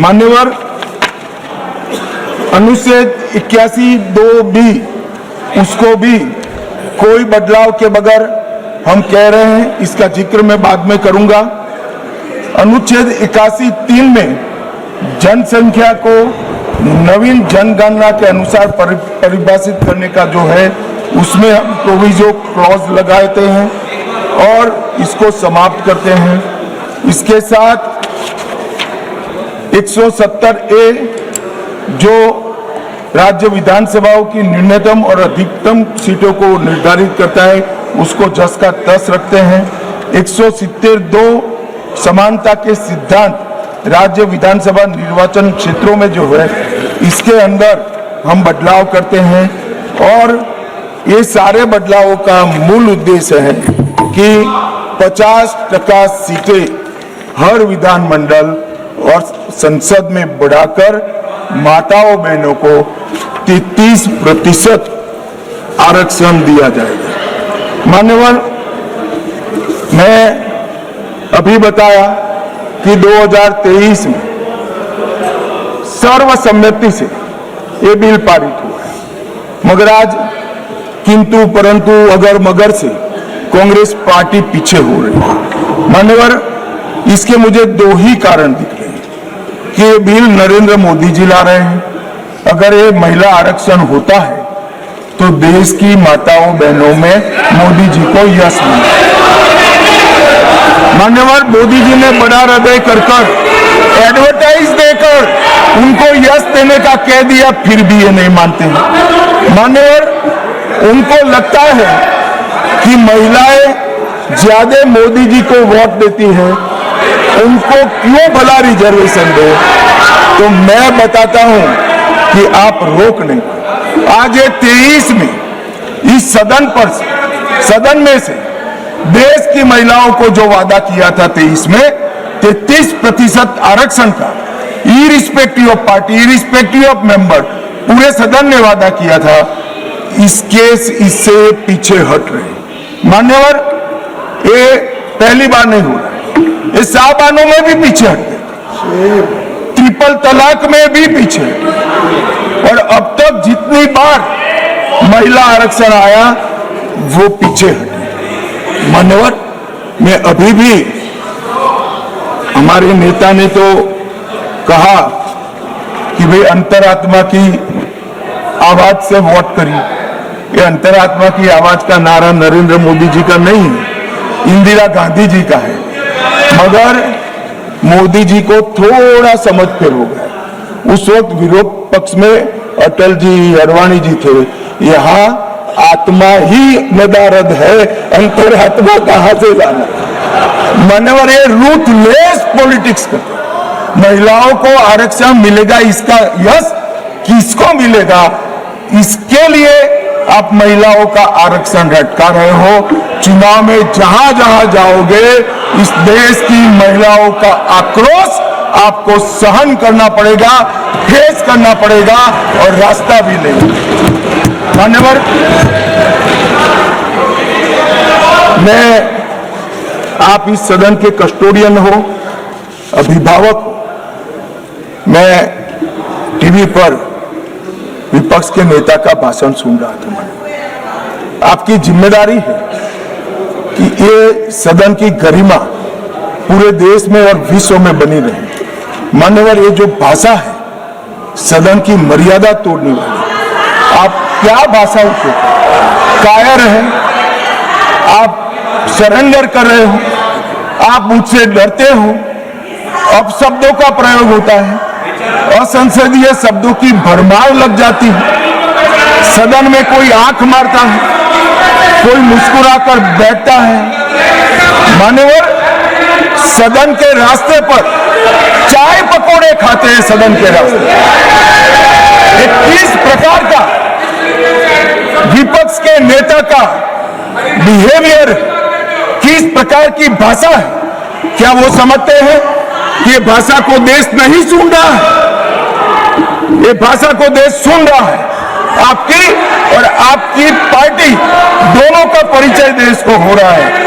मान्यवर, अनुच्छेद 81(2)(b) उसको भी कोई बदलाव के बगैर हम कह रहे हैं, इसका जिक्र मैं बाद में करूंगा। अनुच्छेद 81(3) में जनसंख्या को नवीन जनगणना के अनुसार परिभाषित करने का जो है, उसमें हम प्रोविजो क्लॉज लगाते हैं और इसको समाप्त करते हैं। इसके साथ 170A जो राज्य विधानसभाओं की न्यूनतम और अधिकतम सीटों को निर्धारित करता है, उसको जस का तस रखते हैं। 170(2) समानता के सिद्धांत राज्य विधानसभा निर्वाचन क्षेत्रों में जो है, इसके अंदर हम बदलाव करते हैं और ये सारे बदलावों का मूल उद्देश्य है कि 50% सीटें हर विधानमंडल और संसद में बढ़ाकर माताओं बहनों को 33% आरक्षण दिया जाएगा। मान्यवर, मैं अभी बताया कि 2023 में सर्वसम्मति से ये बिल पारित हुआ है, मगर आज किंतु परंतु अगर मगर से कांग्रेस पार्टी पीछे हो रही है। मान्यवर, इसके मुझे दो ही कारण दिख रहे हैं कि ये बिल नरेंद्र मोदी जी ला रहे हैं। अगर ये महिला आरक्षण होता है तो देश की माताओं बहनों में मोदी जी को यश मिला। मान्यवर, मोदी जी ने बड़ा हृदय कर एडवर्टाइज देकर उनको यश देने का कह दिया, फिर भी ये नहीं मानते हैं। मान्यवर, उनको लगता है कि महिलाएं ज्यादा मोदी जी को वोट देती हैं, उनको क्यों भला रिजर्वेशन दे। तो मैं बताता हूं कि आप रोक नहीं। आज ये 23 में इस सदन में से देश की महिलाओं को जो वादा किया था 23 में 33% आरक्षण का, irrespective of party, irrespective of member, पूरे सदन ने वादा किया था, इससे पीछे हट रहे। मान्यवर, ये पहली बार नहीं हो रहा है, ये साहबानों में भी पीछे हट गए, ट्रिपल तलाक में भी पीछे, और अब तक जितनी बार महिला आरक्षण आया वो पीछे हटे। मान्यवर, मैं अभी भी, हमारे नेता ने तो कहा कि भाई अंतरात्मा की आवाज से वोट करिए। ये अंतरात्मा की आवाज का नारा नरेंद्र मोदी जी का नहीं है, इंदिरा गांधी जी का है। मगर मोदी जी को थोड़ा समझ फेर हो गया। उस वक्त विरोध पक्ष में अटल जी, अडवाणी जी थे। यहाँ आत्मा ही नदारद है, अंतरात्मा कहां से जाना। मान्यवर, ये रूथलेस पॉलिटिक्स करते, महिलाओं को आरक्षण मिलेगा, इसका यश किसको मिलेगा, इसके लिए आप महिलाओं का आरक्षण लटका रहे हो। चुनाव में जहां जहां जाओगे, इस देश की महिलाओं का आक्रोश आपको सहन करना पड़ेगा, फेस करना पड़ेगा और रास्ता भी लेगा। मान्यवर, मैं, आप इस सदन के कस्टोडियन हो, अभिभावक हो। मैं टीवी पर विपक्ष के नेता का भाषण सुन रहा था। आपकी जिम्मेदारी है कि ये सदन की गरिमा पूरे देश में और विश्व में बनी रहे। मान्यवर, ये जो भाषा है सदन की मर्यादा तोड़ने वाली, आप क्या भाषा उपयोग, कायर है, आप सरेंडर कर रहे हो, आप मुझसे डरते हो, अपशब्दों का प्रयोग होता है, असंसदीय शब्दों की भरमार लग जाती है। सदन में कोई आंख मारता है, कोई मुस्कुराकर बैठता है। मान्यवर, सदन के रास्ते पर चाय पकौड़े खाते हैं। सदन के रास्ते किस प्रकार का विपक्ष के नेता का बिहेवियर, किस प्रकार की भाषा है, क्या वो समझते हैं कि ये भाषा को देश नहीं सुन रहा है? ये भाषा को देश सुन रहा है। आपकी और आपकी पार्टी दोनों का परिचय देश को हो रहा है।